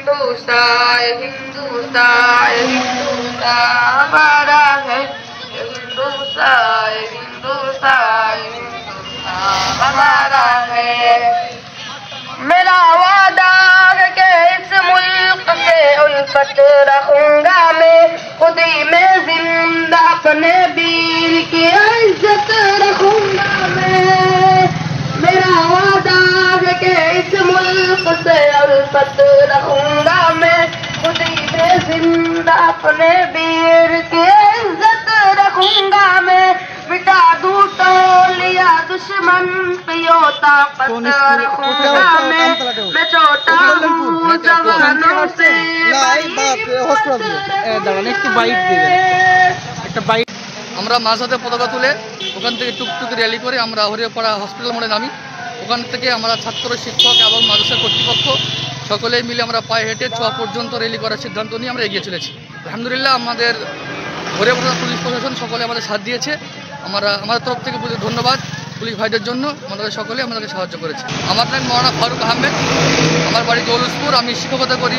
हिंदुस्तान हिंदुस्तान हिंदुस्तान हमारा है। हिंदुस्तान हिंदुस्तान हिंदुस्तान हमारा है। मेरा वादा है कि इस मुल्क से उल्फत रखूंगा मैं, खुदी में जिंदा अपने वीर की इज्जत रखूंगा मैं। मेरा वादा है कि इस मुल्क से उल्फत रखूंगा मैं, खुदी में जिंदा अपने वीर की इज्जत रखूंगा मैं। मिटा दूं तो लिया दुश्मन पियो ताकत रखूंगा मैं छोटा हूँ जवानों से আমরা মাঝাতে পতাকা তুলে ওখান থেকে টুকটুকি র্যালি করে আমরা হরিয়াপাড়া হসপিটাল মোড়ে নামি। ওখান থেকে আমরা ছাত্র শিক্ষক এবং মাদ্রাসা কর্তৃপক্ষ সকলেই মিলে আমরা পায়ে হেঁটে 6 পর্যন্ত র্যালি করার সিদ্ধান্ত নিয়ে আমরা এগিয়ে চলেছি। আলহামদুলিল্লাহ আমাদের হরিয়াপাড়া পুলিশ প্রশাসন সকলে আমাদের সাথ দিয়েছে। আমাদের তরফ থেকে ধন্যবাদ পুলিশ ভাইদের জন্য, আমাদের সকলে আমাদেরকে সাহায্য করেছে। আমার নাম মৌলানা ফারুক আহমেদ, আমার বাড়ি দৌলতপুর, আমি শিক্ষকতা করি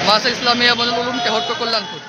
মাদ্রাসা ইসলামিয়া বজলুল উলুম তেহট্ট কল্যাণপুর।